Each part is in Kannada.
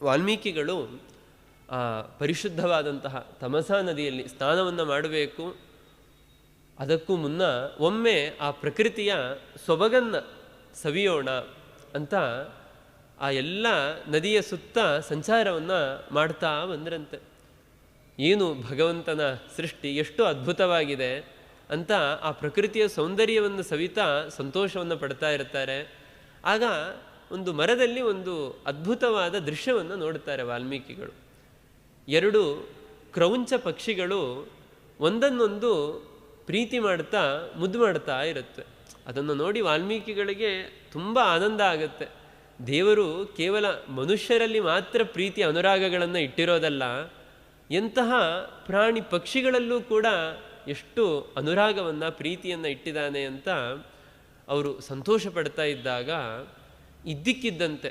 ವಾಲ್ಮೀಕಿಗಳು ಆ ಪರಿಶುದ್ಧವಾದಂತಹ ತಮಸಾ ನದಿಯಲ್ಲಿ ಸ್ನಾನವನ್ನು ಮಾಡಬೇಕು. ಅದಕ್ಕೂ ಮುನ್ನ ಒಮ್ಮೆ ಆ ಪ್ರಕೃತಿಯ ಸೊಬಗನ್ನು ಸವಿಯೋಣ ಅಂತ ಆ ಎಲ್ಲ ನದಿಯ ಸುತ್ತ ಸಂಚಾರವನ್ನು ಮಾಡ್ತಾ ಬಂದ್ರಂತೆ. ಏನು ಭಗವಂತನ ಸೃಷ್ಟಿ ಎಷ್ಟು ಅದ್ಭುತವಾಗಿದೆ ಅಂತ ಆ ಪ್ರಕೃತಿಯ ಸೌಂದರ್ಯವನ್ನು ಸವಿತಾ ಸಂತೋಷವನ್ನು ಪಡ್ತಾ ಇರ್ತಾರೆ. ಆಗ ಒಂದು ಮರದಲ್ಲಿ ಒಂದು ಅದ್ಭುತವಾದ ದೃಶ್ಯವನ್ನು ನೋಡುತ್ತಾರೆ ವಾಲ್ಮೀಕಿಗಳು. 2 ಕ್ರೌಂಚ ಪಕ್ಷಿಗಳು ಒಂದನ್ನೊಂದು ಪ್ರೀತಿ ಮಾಡ್ತಾ ಮುದ್ದು ಮಾಡ್ತಾ ಇರುತ್ತೆ. ಅದನ್ನು ನೋಡಿ ವಾಲ್ಮೀಕಿಗಳಿಗೆ ತುಂಬ ಆನಂದ ಆಗುತ್ತೆ. ದೇವರು ಕೇವಲ ಮನುಷ್ಯರಲ್ಲಿ ಮಾತ್ರ ಪ್ರೀತಿ ಅನುರಾಗಗಳನ್ನು ಇಟ್ಟಿರೋದಲ್ಲ, ಎಂತಹ ಪ್ರಾಣಿ ಪಕ್ಷಿಗಳಲ್ಲೂ ಕೂಡ ಎಷ್ಟು ಅನುರಾಗವನ್ನು ಪ್ರೀತಿಯನ್ನು ಇಟ್ಟಿದ್ದಾನೆ ಅಂತ ಅವರು ಸಂತೋಷ ಪಡ್ತಾ ಇದ್ದಾಗ ಇದ್ದಕ್ಕಿದ್ದಂತೆ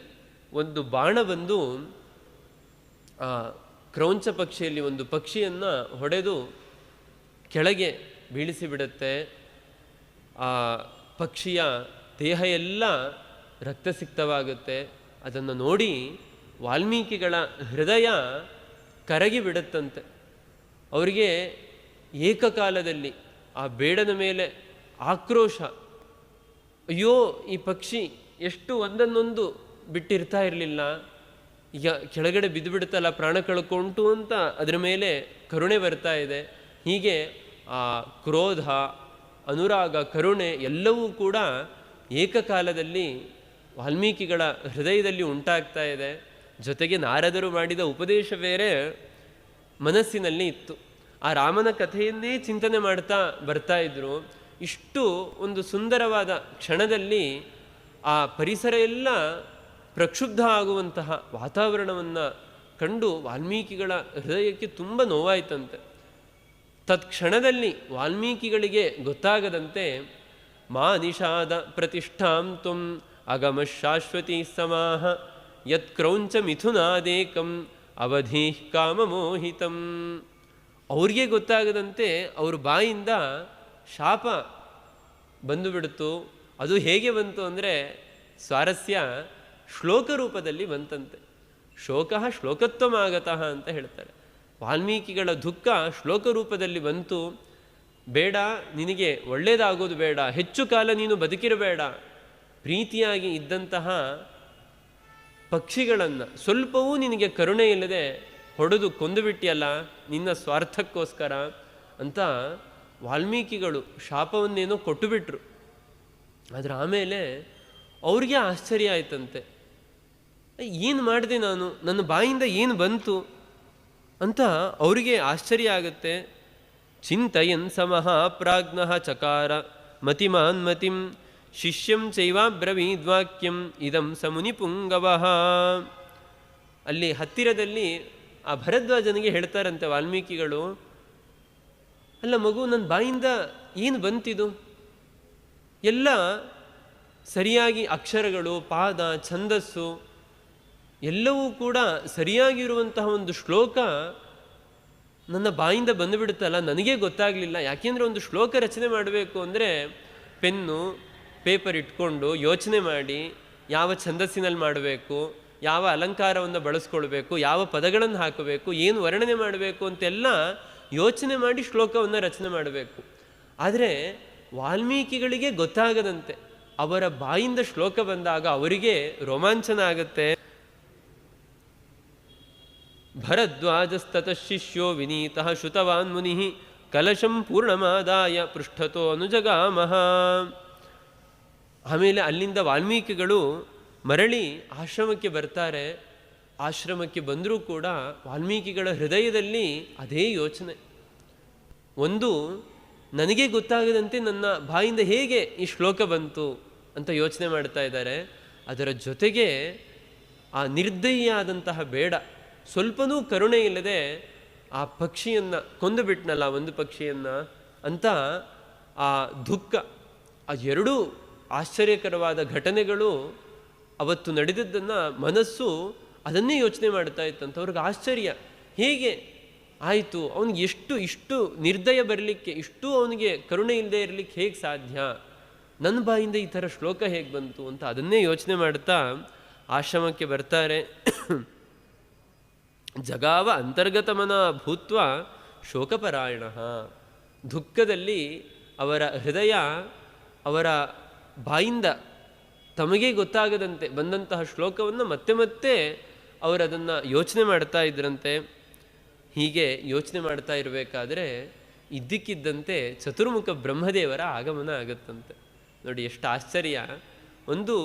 ಒಂದು ಬಾಣ ಬಂದು ಆ ಕ್ರೌಂಚ ಪಕ್ಷಿಯಲ್ಲಿ ಒಂದು ಪಕ್ಷಿಯನ್ನು ಹೊಡೆದು ಕೆಳಗೆ ಬೀಳಿಸಿಬಿಡುತ್ತೆ. ಆ ಪಕ್ಷಿಯ ದೇಹ ಎಲ್ಲ ರಕ್ತಸಿಕ್ತವಾಗುತ್ತೆ. ಅದನ್ನು ನೋಡಿ ವಾಲ್ಮೀಕಿಗಳ ಹೃದಯ ಕರಗಿ ಬಿಡುತ್ತಂತೆ. ಅವರಿಗೆ ಏಕಕಾಲದಲ್ಲಿ ಆ ಬೇಡನ ಮೇಲೆ ಆಕ್ರೋಶ, ಅಯ್ಯೋ ಈ ಪಕ್ಷಿ ಎಷ್ಟು ಒಂದನ್ನೊಂದು ಬಿಟ್ಟಿರ್ತಾ ಇರಲಿಲ್ಲ, ಈಗ ಕೆಳಗಡೆ ಬಿದ್ದು ಬಿಡುತ್ತಲ್ಲ, ಪ್ರಾಣ ಕಳ್ಕೊಂಟು ಅಂತ ಅದರ ಮೇಲೆ ಕರುಣೆ ಬರ್ತಾ ಇದೆ. ಹೀಗೆ ಆ ಕ್ರೋಧ, ಅನುರಾಗ, ಕರುಣೆ ಎಲ್ಲವೂ ಕೂಡ ಏಕಕಾಲದಲ್ಲಿ ವಾಲ್ಮೀಕಿಗಳ ಹೃದಯದಲ್ಲಿ ಉಂಟಾಗ್ತಾ ಇದೆ. ಜೊತೆಗೆ ನಾರದರು ಮಾಡಿದ ಉಪದೇಶ ಬೇರೆ ಮನಸ್ಸಿನಲ್ಲಿ ಇತ್ತು. ಆ ರಾಮನ ಕಥೆಯನ್ನೇ ಚಿಂತನೆ ಮಾಡ್ತಾ ಬರ್ತಾ ಇದ್ರು. ಇಷ್ಟು ಒಂದು ಸುಂದರವಾದ ಕ್ಷಣದಲ್ಲಿ ಆ ಪರಿಸರ ಎಲ್ಲ ಪ್ರಕ್ಷುಬ್ಧ ಆಗುವಂತಹ ವಾತಾವರಣವನ್ನು ಕಂಡು ವಾಲ್ಮೀಕಿಗಳ ಹೃದಯಕ್ಕೆ ತುಂಬ ನೋವಾಯಿತಂತೆ. ತತ್ಕ್ಷಣದಲ್ಲಿ ವಾಲ್ಮೀಕಿಗಳಿಗೆ ಗೊತ್ತಾಗದಂತೆ ಮಾ ನಿಷಾದ ಪ್ರತಿಷ್ಠಾಂ ತ್ವಂ ಅಗಮ ಶಾಶ್ವತಿ ಸಮಾಹ ಯತ್ ಕ್ರೌಂಚ ಮಿಥುನಾದೇಕಂ ಅವಧಿ ಕಾಮಮೋಹಿತಂ. ಅವ್ರಿಗೆ ಗೊತ್ತಾಗದಂತೆ ಅವ್ರ ಬಾಯಿಂದ ಶಾಪ ಬಂದುಬಿಡ್ತು. ಅದು ಹೇಗೆ ಬಂತು ಅಂದರೆ ಸ್ವಾರಸ್ಯ ಶ್ಲೋಕ ರೂಪದಲ್ಲಿ ಬಂತಂತೆ. ಶೋಕಃ ಶ್ಲೋಕತ್ವಮಾಗತಃ ಅಂತ ಹೇಳ್ತಾರೆ. ವಾಲ್ಮೀಕಿಗಳ ದುಃಖ ಶ್ಲೋಕ ರೂಪದಲ್ಲಿ ಬಂತು. ಬೇಡ, ನಿನಗೆ ಒಳ್ಳೆಯದಾಗೋದು ಬೇಡ, ಹೆಚ್ಚು ಕಾಲ ನೀನು ಬದುಕಿರಬೇಡ. ಪ್ರೀತಿಯಾಗಿ ಇದ್ದಂತಹ ಪಕ್ಷಿಗಳನ್ನು ಸ್ವಲ್ಪವೂ ನಿನಗೆ ಕರುಣೆ ಇಲ್ಲದೆ ಹೊಡೆದು ಕೊಂದುಬಿಟ್ಟಿಯಲ್ಲ ನಿನ್ನ ಸ್ವಾರ್ಥಕ್ಕೋಸ್ಕರ ಅಂತ ವಾಲ್ಮೀಕಿಗಳು ಶಾಪವನ್ನೇನೋ ಕೊಟ್ಟುಬಿಟ್ರು. ಆದರೆ ಆಮೇಲೆ ಅವ್ರಿಗೆ ಆಶ್ಚರ್ಯ ಆಯ್ತಂತೆ. ಏನು ಮಾಡಿದೆ ನಾನು, ನನ್ನ ಬಾಯಿಂದ ಏನು ಬಂತು ಅಂತ ಅವರಿಗೆ ಆಶ್ಚರ್ಯ ಆಗುತ್ತೆ. ಚಿಂತಯನ್ ಸಮಃ ಪ್ರಾಜ್ಞಃ ಚಕಾರ ಮತಿಮಾನ್ ಮತಿಂ ಶಿಷ್ಯಂ ಚೈವಾಬ್ರವೀದ್ವಾಕ್ಯಂ ಇದಂ ಸಮುನಿ ಪುಂಗವಃ. ಅಲ್ಲಿ ಹತ್ತಿರದಲ್ಲಿ ಆ ಭರದ್ವಾಜನಿಗೆ ಹೇಳ್ತಾರಂತೆ ವಾಲ್ಮೀಕಿಗಳು, ಅಲ್ಲ ಮಗು, ನನ್ನ ಬಾಯಿಂದ ಏನು ಬಂತಿದು? ಎಲ್ಲ ಸರಿಯಾಗಿ ಅಕ್ಷರಗಳು, ಪಾದ, ಛಂದಸ್ಸು ಎಲ್ಲವೂ ಕೂಡ ಸರಿಯಾಗಿರುವಂತಹ ಒಂದು ಶ್ಲೋಕ ನನ್ನ ಬಾಯಿಂದ ಬಂದುಬಿಡುತ್ತಲ್ಲ, ನನಗೇ ಗೊತ್ತಾಗಲಿಲ್ಲ. ಯಾಕೆಂದರೆ ಒಂದು ಶ್ಲೋಕ ರಚನೆ ಮಾಡಬೇಕು ಅಂದರೆ ಪೆನ್ನು ಪೇಪರ್ ಇಟ್ಕೊಂಡು ಯೋಚನೆ ಮಾಡಿ ಯಾವ ಛಂದಸ್ಸಿನಲ್ಲಿ ಮಾಡಬೇಕು, ಯಾವ ಅಲಂಕಾರವನ್ನು ಬಳಸ್ಕೊಳ್ಬೇಕು, ಯಾವ ಪದಗಳನ್ನು ಹಾಕಬೇಕು, ಏನು ವರ್ಣನೆ ಮಾಡಬೇಕು ಅಂತೆಲ್ಲ ಯೋಚನೆ ಮಾಡಿ ಶ್ಲೋಕವನ್ನು ರಚನೆ ಮಾಡಬೇಕು. ಆದರೆ ವಾಲ್ಮೀಕಿಗಳಿಗೆ ಗೊತ್ತಾಗದಂತೆ ಅವರ ಬಾಯಿಂದ ಶ್ಲೋಕ ಬಂದಾಗ ಅವರಿಗೆ ರೋಮಾಂಚನ ಆಗುತ್ತೆ. ಭರದ್ವಾಜಸ್ತತಃ ಶಿಷ್ಯೋ ವಿನೀತಃ ಶ್ರುತವಾನ್ ಮುನಿ ಕಲಶಂ ಪೂರ್ಣಮಾದಾಯ ಪೃಷ್ಠತೋ ಅನುಜಗಾಮಃ. ಆಮೇಲೆ ಅಲ್ಲಿಂದ ವಾಲ್ಮೀಕಿಗಳು ಮರಳಿ ಆಶ್ರಮಕ್ಕೆ ಬರ್ತಾರೆ. ಆಶ್ರಮಕ್ಕೆ ಬಂದರೂ ಕೂಡ ವಾಲ್ಮೀಕಿಗಳ ಹೃದಯದಲ್ಲಿ ಅದೇ ಯೋಚನೆ. ಒಂದು, ನನಗೆ ಗೊತ್ತಾಗದಂತೆ ನನ್ನ ಬಾಯಿಂದ ಹೇಗೆ ಈ ಶ್ಲೋಕ ಬಂತು ಅಂತ ಯೋಚನೆ ಮಾಡ್ತಾ ಇದ್ದಾರೆ. ಅದರ ಜೊತೆಗೆ ಆ ನಿರ್ದಯಿಯಾದಂತಹ ಬೇಡ, ಸ್ವಲ್ಪನೂ ಕರುಣೆ ಇಲ್ಲದೆ ಆ ಪಕ್ಷಿಯನ್ನು ಕೊಂದು ಬಿಟ್ನಲ್ಲ, ಒಂದು ಪಕ್ಷಿಯನ್ನು ಅಂತ ಆ ದುಃಖ, ಆ ಎರಡೂ ಆಶ್ಚರ್ಯಕರವಾದ ಘಟನೆಗಳು ಅವತ್ತು ನಡೆದದ್ದನ್ನು ಮನಸ್ಸು ಅದನ್ನೇ ಯೋಚನೆ ಮಾಡ್ತಾ ಇತ್ತಂತ. ಅವ್ರಿಗೆ ಆಶ್ಚರ್ಯ, ಹೇಗೆ ಆಯಿತು, ಅವನಿಗೆ ಇಷ್ಟು ನಿರ್ದಯ ಬರಲಿಕ್ಕೆ, ಇಷ್ಟು ಅವನಿಗೆ ಕರುಣೆ ಇಲ್ಲದೆ ಇರಲಿಕ್ಕೆ ಹೇಗೆ ಸಾಧ್ಯ, ನನ್ನ ಬಾಯಿಂದ ಈ ಥರ ಶ್ಲೋಕ ಹೇಗೆ ಬಂತು ಅಂತ ಅದನ್ನೇ ಯೋಚನೆ ಮಾಡ್ತಾ ಆಶ್ರಮಕ್ಕೆ ಬರ್ತಾರೆ. ಜಗಾವ ಅಂತರ್ಗತಮನ ಭೂತ್ವ ಶೋಕಪರಾಯಣ. ದುಃಖದಲ್ಲಿ ಅವರ ಹೃದಯ ಅವರ ಬಾಯಿಂದ ತಮಗೇ ಗೊತ್ತಾಗದಂತೆ ಬಂದಂತಹ ಶ್ಲೋಕವನ್ನು ಮತ್ತೆ ಮತ್ತೆ ಅವರದನ್ನು ಯೋಚನೆ ಮಾಡ್ತಾ ಇದ್ರಂತೆ. ಹೀಗೆ ಯೋಚನೆ ಮಾಡ್ತಾ ಇರಬೇಕಾದ್ರೆ ಇದ್ದಕ್ಕಿದ್ದಂತೆ ಚತುರ್ಮುಖ ಬ್ರಹ್ಮದೇವರ ಆಗಮನ ಆಗುತ್ತಂತೆ. ನೋಡಿ ಎಷ್ಟು ಆಶ್ಚರ್ಯ. ಒಂದು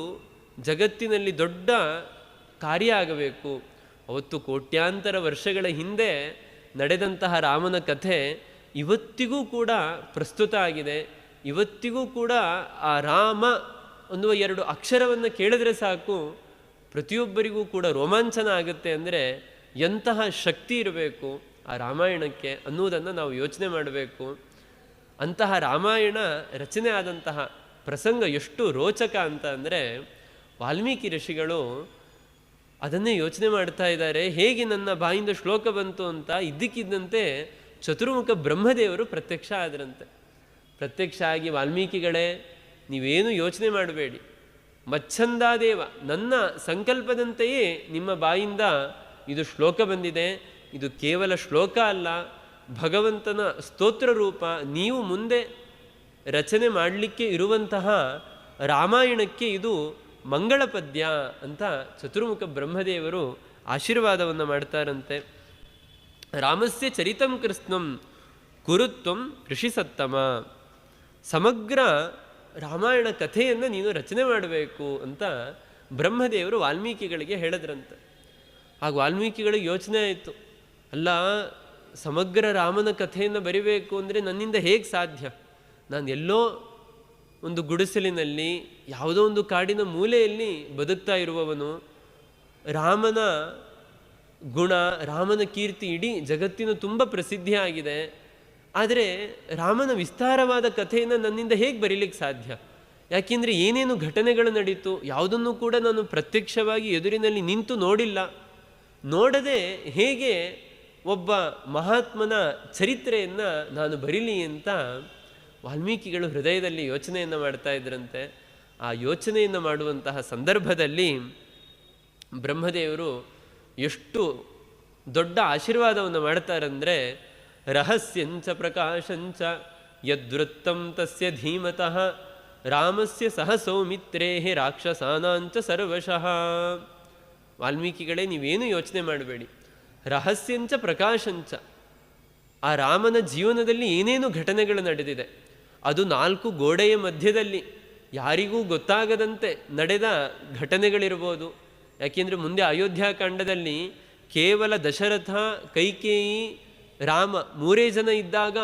ಜಗತ್ತಿನಲ್ಲಿ ದೊಡ್ಡ ಕಾರ್ಯ ಆಗಬೇಕು. ಅವತ್ತು ಕೋಟ್ಯಾಂತರ ವರ್ಷಗಳ ಹಿಂದೆ ನಡೆದಂತಹ ರಾಮನ ಕಥೆ ಇವತ್ತಿಗೂ ಕೂಡ ಪ್ರಸ್ತುತ ಆಗಿದೆ. ಇವತ್ತಿಗೂ ಕೂಡ ಆ ರಾಮ ಅನ್ನುವ 2 ಅಕ್ಷರವನ್ನು ಕೇಳಿದ್ರೆ ಸಾಕು ಪ್ರತಿಯೊಬ್ಬರಿಗೂ ಕೂಡ ರೋಮಾಂಚನ ಆಗುತ್ತೆ. ಅಂದರೆ ಎಂತಹ ಶಕ್ತಿ ಇರಬೇಕು ಆ ರಾಮಾಯಣಕ್ಕೆ ಅನ್ನುವುದನ್ನು ನಾವು ಯೋಚನೆ ಮಾಡಬೇಕು. ಅಂತಹ ರಾಮಾಯಣ ರಚನೆ ಆದಂತಹ ಪ್ರಸಂಗ ಎಷ್ಟು ರೋಚಕ ಅಂತ ಅಂದರೆ ವಾಲ್ಮೀಕಿ ಋಷಿಗಳು ಅದನ್ನೇ ಯೋಚನೆ ಮಾಡ್ತಾ ಇದ್ದಾರೆ. ಹೇಗೆ ನನ್ನ ಬಾಯಿಂದ ಶ್ಲೋಕ ಬಂತು ಅಂತ ಇದ್ದಕ್ಕಿದ್ದಂತೆ ಚತುರ್ಮುಖ ಬ್ರಹ್ಮದೇವರು ಪ್ರತ್ಯಕ್ಷ ಆದರಂತೆ. ಪ್ರತ್ಯಕ್ಷ ಆಗಿ ವಾಲ್ಮೀಕಿಗಳೇ ನೀವೇನು ಯೋಚನೆ ಮಾಡಬೇಡಿ, ಮಚ್ಛಂದಾದೇವ ನನ್ನ ಸಂಕಲ್ಪದಂತೆಯೇ ನಿಮ್ಮ ಬಾಯಿಂದ ಇದು ಶ್ಲೋಕ ಬಂದಿದೆ. ಇದು ಕೇವಲ ಶ್ಲೋಕ ಅಲ್ಲ, ಭಗವಂತನ ಸ್ತೋತ್ರ ರೂಪ. ನೀವು ಮುಂದೆ ರಚನೆ ಮಾಡಲಿಕ್ಕೆ ಇರುವಂತಹ ರಾಮಾಯಣಕ್ಕೆ ಇದು ಮಂಗಳ ಪದ್ಯ ಅಂತ ಚತುರ್ಮುಖ ಬ್ರಹ್ಮದೇವರು ಆಶೀರ್ವಾದವನ್ನು ಮಾಡ್ತಾರಂತೆ. ರಾಮಸ್ಯ ಚರಿತಂ ಕೃಷ್ಣಂ ಕುರುತ್ವಂ ಋಷಿಸತ್ತಮ. ಸಮಗ್ರ ರಾಮಾಯಣ ಕಥೆಯನ್ನು ನೀನು ರಚನೆ ಮಾಡಬೇಕು ಅಂತ ಬ್ರಹ್ಮದೇವರು ವಾಲ್ಮೀಕಿಗಳಿಗೆ ಹೇಳಿದ್ರಂತೆ. ಆಗ ವಾಲ್ಮೀಕಿಗಳಿಗೆ ಯೋಚನೆ ಆಯಿತು, ಅಲ್ಲ ಸಮಗ್ರ ರಾಮನ ಕಥೆಯನ್ನು ಬರಿಬೇಕು ಅಂದರೆ ನನ್ನಿಂದ ಹೇಗೆ ಸಾಧ್ಯ? ನಾನು ಎಲ್ಲೋ ಒಂದು ಗುಡಿಸಲಿನಲ್ಲಿ ಯಾವುದೋ ಒಂದು ಕಾಡಿನ ಮೂಲೆಯಲ್ಲಿ ಬದುಕ್ತಾ ಇರುವವನು. ರಾಮನ ಗುಣ, ರಾಮನ ಕೀರ್ತಿ ಇಡೀ ಜಗತ್ತಿನ ತುಂಬ ಪ್ರಸಿದ್ಧಿ ಆಗಿದೆ. ಆದರೆ ರಾಮನ ವಿಸ್ತಾರವಾದ ಕಥೆಯನ್ನು ನನ್ನಿಂದ ಹೇಗೆ ಬರೀಲಿಕ್ಕೆ ಸಾಧ್ಯ? ಯಾಕೆಂದರೆ ಏನೇನು ಘಟನೆಗಳು ನಡೀತು ಯಾವುದನ್ನು ಕೂಡ ನಾನು ಪ್ರತ್ಯಕ್ಷವಾಗಿ ಎದುರಿನಲ್ಲಿ ನಿಂತು ನೋಡಿಲ್ಲ. ನೋಡದೆ ಹೇಗೆ ಒಬ್ಬ ಮಹಾತ್ಮನ ಚರಿತ್ರೆಯನ್ನು ನಾನು ಬರೀಲಿ ಅಂತ ವಾಲ್ಮೀಕಿಗಳು ಹೃದಯದಲ್ಲಿ ಯೋಚನೆಯನ್ನು ಮಾಡ್ತಾ ಇದ್ರಂತೆ. ಆ ಯೋಚನೆಯನ್ನು ಮಾಡುವಂತಹ ಸಂದರ್ಭದಲ್ಲಿ ಬ್ರಹ್ಮದೇವರು ಎಷ್ಟು ದೊಡ್ಡ ಆಶೀರ್ವಾದವನ್ನು ಮಾಡ್ತಾರಂದರೆ, ರಹಸ್ಯಂಚ ಪ್ರಕಾಶಂಚ ಯದ್ವೃತ್ತಂ ತಸ್ಯ ಧೀಮತಃ ರಾಮಸ್ಯ ಸಹ ಸೌಮಿತ್ರೇ ರಾಕ್ಷಸಾನಾಂಚ ಸರ್ವಶಃ. ವಾಲ್ಮೀಕಿಗಳೇ ನೀವೇನು ಯೋಚನೆ ಮಾಡಬೇಡಿ, ರಹಸ್ಯಂಚ ಪ್ರಕಾಶಂಚ, ಆ ರಾಮನ ಜೀವನದಲ್ಲಿ ಏನೇನು ಘಟನೆಗಳು ನಡೆದಿದೆ ಅದು 4 ಗೋಡೆಯ ಮಧ್ಯದಲ್ಲಿ ಯಾರಿಗೂ ಗೊತ್ತಾಗದಂತೆ ನಡೆದ ಘಟನೆಗಳಿರ್ಬೋದು. ಯಾಕೆಂದರೆ ಮುಂದೆ ಅಯೋಧ್ಯಾಕಾಂಡದಲ್ಲಿ ಕೇವಲ ದಶರಥ, ಕೈಕೇಯಿ, ರಾಮ 3 ಜನ ಇದ್ದಾಗ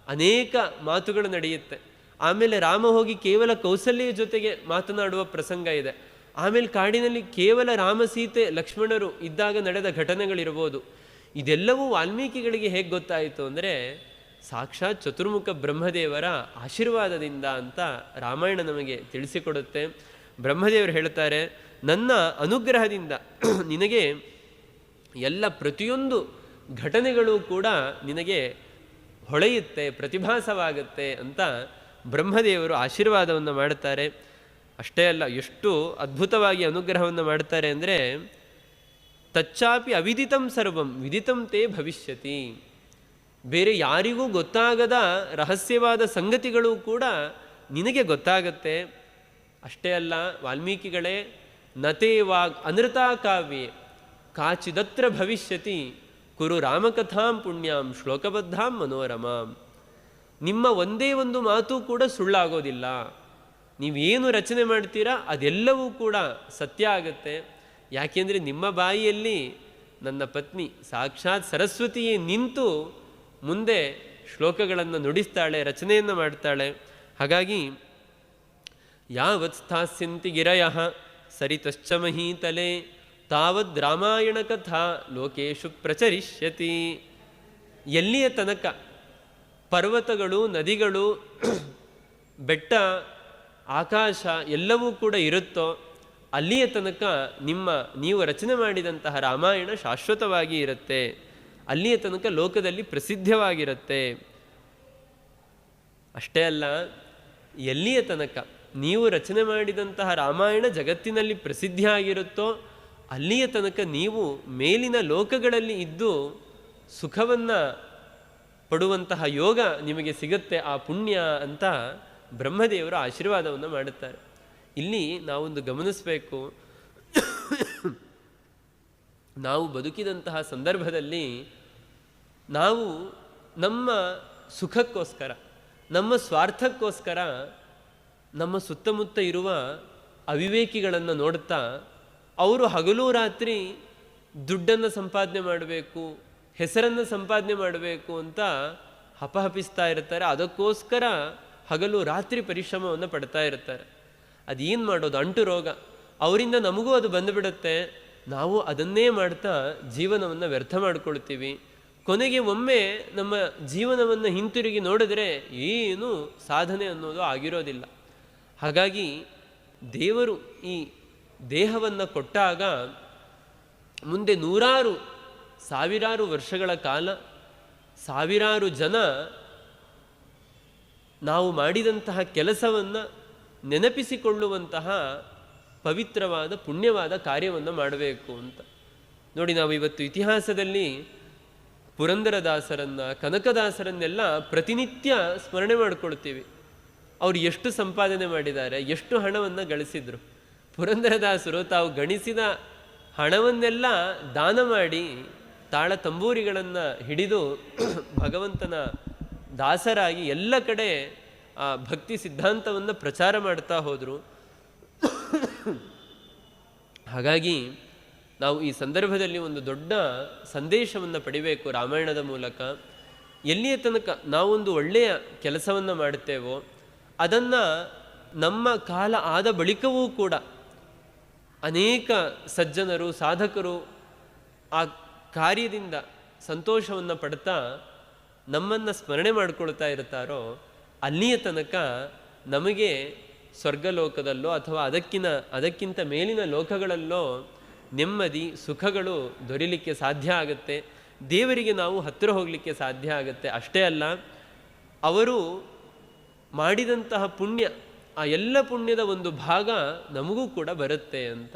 ಅನೇಕ ಮಾತುಗಳು ನಡೆಯುತ್ತೆ. ಆಮೇಲೆ ರಾಮ ಹೋಗಿ ಕೇವಲ ಕೌಸಲ್ಯ ಜೊತೆಗೆ ಮಾತನಾಡುವ ಪ್ರಸಂಗ ಇದೆ. ಆಮೇಲೆ ಕಾಡಿನಲ್ಲಿ ಕೇವಲ ರಾಮ, ಸೀತೆ, ಲಕ್ಷ್ಮಣರು ಇದ್ದಾಗ ನಡೆದ ಘಟನೆಗಳಿರ್ಬೋದು. ಇದೆಲ್ಲವೂ ವಾಲ್ಮೀಕಿಗಳಿಗೆ ಹೇಗೆ ಗೊತ್ತಾಯಿತು ಅಂದರೆ ಸಾಕ್ಷಾತ್ ಚತುರ್ಮುಖ ಬ್ರಹ್ಮದೇವರ ಆಶೀರ್ವಾದದಿಂದ ಅಂತ ರಾಮಾಯಣ ನಮಗೆ ತಿಳಿಸಿಕೊಡುತ್ತೆ. ಬ್ರಹ್ಮದೇವರು ಹೇಳ್ತಾರೆ, ನನ್ನ ಅನುಗ್ರಹದಿಂದ ನಿನಗೆ ಎಲ್ಲ ಪ್ರತಿಯೊಂದು ಘಟನೆಗಳು ಕೂಡ ನಿನಗೆ ಹೊಳೆಯುತ್ತೆ, ಪ್ರತಿಭಾಸವಾಗುತ್ತೆ ಅಂತ ಬ್ರಹ್ಮದೇವರು ಆಶೀರ್ವಾದವನ್ನು ಮಾಡುತ್ತಾರೆ. ಅಷ್ಟೇ ಅಲ್ಲ, ಎಷ್ಟು ಅದ್ಭುತವಾಗಿ ಅನುಗ್ರಹವನ್ನು ಮಾಡ್ತಾರೆ ಅಂದರೆ, ತಚ್ಚಾಪಿ ಅವಿದಿತಂ ಸರ್ವಂ ವಿದಿತಂ ತೇ ಭವಿಷ್ಯತಿ. ಬೇರೆ ಯಾರಿಗೂ ಗೊತ್ತಾಗದ ರಹಸ್ಯವಾದ ಸಂಗತಿಗಳು ಕೂಡ ನಿನಗೆ ಗೊತ್ತಾಗತ್ತೆ. ಅಷ್ಟೇ ಅಲ್ಲ ವಾಲ್ಮೀಕಿಗಳೇ, ನತೇ ವಾಗ್ ಅನೃತಾ ಕಾವ್ಯೆ ಕಾಚಿದತ್ರ ಭವಿಷ್ಯತಿ ಕುರು ರಾಮಕಥಾಂ ಪುಣ್ಯಾಂ ಶ್ಲೋಕಬದ್ಧಾಂ ಮನೋರಮಾಂ. ನಿಮ್ಮ ಒಂದೇ ಒಂದು ಮಾತು ಕೂಡ ಸುಳ್ಳಾಗೋದಿಲ್ಲ. ನೀವೇನು ರಚನೆ ಮಾಡ್ತೀರಾ ಅದೆಲ್ಲವೂ ಕೂಡ ಸತ್ಯ ಆಗುತ್ತೆ. ಯಾಕೆಂದರೆ ನಿಮ್ಮ ಬಾಯಿಯಲ್ಲಿ ನನ್ನ ಪತ್ನಿ ಸಾಕ್ಷಾತ್ ಸರಸ್ವತಿಯೇ ನಿಂತು ಮುಂದೆ ಶ್ಲೋಕಗಳನ್ನು ನುಡಿಸ್ತಾಳೆ, ರಚನೆಯನ್ನು ಮಾಡ್ತಾಳೆ. ಹಾಗಾಗಿ ಯಾವತ್ ಸ್ಥಾಸ್ಯಂತಿ ಗಿರಯಃ ಸರಿತಶ್ಚ ಮಹೀತಲೆ ತಾವದ್ ರಾಮಾಯಣ ಕಥಾ ಲೋಕೇಶು ಪ್ರಚರಿಷ್ಯತಿ. ಎಲ್ಲಿಯ ತನಕ ಪರ್ವತಗಳು, ನದಿಗಳು, ಬೆಟ್ಟ, ಆಕಾಶ ಎಲ್ಲವೂ ಕೂಡ ಇರುತ್ತೋ ಅಲ್ಲಿಯ ತನಕ ನೀವು ರಚನೆ ಮಾಡಿದಂತಹ ರಾಮಾಯಣ ಶಾಶ್ವತವಾಗಿ ಇರುತ್ತೆ. ಅಲ್ಲಿಯ ತನಕ ಲೋಕದಲ್ಲಿ ಪ್ರಸಿದ್ಧವಾಗಿರುತ್ತೆ. ಅಷ್ಟೇ ಅಲ್ಲ, ಎಲ್ಲಿಯ ತನಕ ನೀವು ರಚನೆ ಮಾಡಿದಂತಹ ರಾಮಾಯಣ ಜಗತ್ತಿನಲ್ಲಿ ಪ್ರಸಿದ್ಧಿಯಾಗಿರುತ್ತೋ ಅಲ್ಲಿಯ ತನಕ ನೀವು ಮೇಲಿನ ಲೋಕಗಳಲ್ಲಿ ಇದ್ದು ಸುಖವನ್ನು ಪಡುವಂತಹ ಯೋಗ ನಿಮಗೆ ಸಿಗುತ್ತೆ, ಆ ಪುಣ್ಯ ಅಂತ ಬ್ರಹ್ಮದೇವರು ಆಶೀರ್ವಾದವನ್ನು ಮಾಡುತ್ತಾರೆ. ಇಲ್ಲಿ ನಾವೊಂದು ಗಮನಿಸಬೇಕು, ನಾವು ಬದುಕಿದಂತಹ ಸಂದರ್ಭದಲ್ಲಿ ನಾವು ನಮ್ಮ ಸುಖಕ್ಕೋಸ್ಕರ, ನಮ್ಮ ಸ್ವಾರ್ಥಕ್ಕೋಸ್ಕರ ನಮ್ಮ ಸುತ್ತಮುತ್ತ ಇರುವ ಅವಿವೇಕಿಗಳನ್ನು ನೋಡುತ್ತಾ ಅವರು ಹಗಲು ರಾತ್ರಿ ದುಡ್ಡನ್ನು ಸಂಪಾದನೆ ಮಾಡಬೇಕು, ಹೆಸರನ್ನು ಸಂಪಾದನೆ ಮಾಡಬೇಕು ಅಂತ ಹಪಹಪಿಸ್ತಾ ಇರ್ತಾರೆ. ಅದಕ್ಕೋಸ್ಕರ ಹಗಲು ರಾತ್ರಿ ಪರಿಶ್ರಮವನ್ನು ಪಡ್ತಾ ಇರ್ತಾರೆ. ಅದೇನು ಮಾಡೋದು, ಅಂಟು ರೋಗ, ಅವರಿಂದ ನಮಗೂ ಅದು ಬಂದುಬಿಡುತ್ತೆ. ನಾವು ಅದನ್ನೇ ಮಾಡ್ತಾ ಜೀವನವನ್ನು ವ್ಯರ್ಥ ಮಾಡಿಕೊಳ್ತೀವಿ. ಕೊನೆಗೆ ಒಮ್ಮೆ ನಮ್ಮ ಜೀವನವನ್ನು ಹಿಂತಿರುಗಿ ನೋಡಿದ್ರೆ ಏನು ಸಾಧನೆ ಅನ್ನೋದು ಆಗಿರೋದಿಲ್ಲ. ಹಾಗಾಗಿ ದೇವರು ಈ ದೇಹವನ್ನು ಕೊಟ್ಟಾಗ ಮುಂದೆ ನೂರಾರು ಸಾವಿರಾರು ವರ್ಷಗಳ ಕಾಲ ಸಾವಿರಾರು ಜನ ನಾವು ಮಾಡಿದಂತಹ ಕೆಲಸವನ್ನು ನೆನಪಿಸಿಕೊಳ್ಳುವಂತಹ ಪವಿತ್ರವಾದ ಪುಣ್ಯವಾದ ಕಾರ್ಯವನ್ನು ಮಾಡಬೇಕು ಅಂತ. ನೋಡಿ, ನಾವು ಇವತ್ತು ಇತಿಹಾಸದಲ್ಲಿ ಪುರಂದರದಾಸರನ್ನು, ಕನಕದಾಸರನ್ನೆಲ್ಲ ಪ್ರತಿನಿತ್ಯ ಸ್ಮರಣೆ ಮಾಡಿಕೊಳ್ತೀವಿ. ಅವರು ಎಷ್ಟು ಸಂಪಾದನೆ ಮಾಡಿದ್ದಾರೆ, ಎಷ್ಟು ಹಣವನ್ನು ಗಳಿಸಿದರು. ಪುರಂದರದಾಸರು ತಾವು ಗಳಿಸಿದ ಹಣವನ್ನೆಲ್ಲ ದಾನ ಮಾಡಿ ತಾಳ ತಂಬೂರಿಗಳನ್ನು ಹಿಡಿದು ಭಗವಂತನ ದಾಸರಾಗಿ ಎಲ್ಲ ಕಡೆ ಆ ಭಕ್ತಿ ಸಿದ್ಧಾಂತವನ್ನು ಪ್ರಚಾರ ಮಾಡ್ತಾ ಹೋದರು. ಹಾಗಾಗಿ ನಾವು ಈ ಸಂದರ್ಭದಲ್ಲಿ ಒಂದು ದೊಡ್ಡ ಸಂದೇಶವನ್ನು ಪಡಿಬೇಕು ರಾಮಾಯಣದ ಮೂಲಕ. ಎಲ್ಲಿಯ ತನಕ ನಾವೊಂದು ಒಳ್ಳೆಯ ಕೆಲಸವನ್ನು ಮಾಡುತ್ತೇವೋ ಅದನ್ನು ನಮ್ಮ ಕಾಲ ಆದ ಬಳಿಕವೂ ಕೂಡ ಅನೇಕ ಸಜ್ಜನರು, ಸಾಧಕರು ಆ ಕಾರ್ಯದಿಂದ ಸಂತೋಷವನ್ನು ಪಡ್ತಾ ನಮ್ಮನ್ನು ಸ್ಮರಣೆ ಮಾಡಿಕೊಳ್ತಾ ಇರ್ತಾರೋ, ಅಲ್ಲಿಯ ತನಕ ನಮಗೆ ಸ್ವರ್ಗಲೋಕದಲ್ಲೋ ಅಥವಾ ಅದಕ್ಕಿಂತ ಮೇಲಿನ ಲೋಕಗಳಲ್ಲೋ ನೆಮ್ಮದಿ ಸುಖಗಳು ದೊರೀಲಿಕ್ಕೆ ಸಾಧ್ಯ ಆಗುತ್ತೆ. ದೇವರಿಗೆ ನಾವು ಹತ್ತಿರ ಹೋಗಲಿಕ್ಕೆ ಸಾಧ್ಯ ಆಗುತ್ತೆ. ಅಷ್ಟೇ ಅಲ್ಲ, ಅವರು ಮಾಡಿದಂತಹ ಪುಣ್ಯ, ಆ ಎಲ್ಲ ಪುಣ್ಯದ ಒಂದು ಭಾಗ ನಮಗೂ ಕೂಡ ಬರುತ್ತೆ ಅಂತ.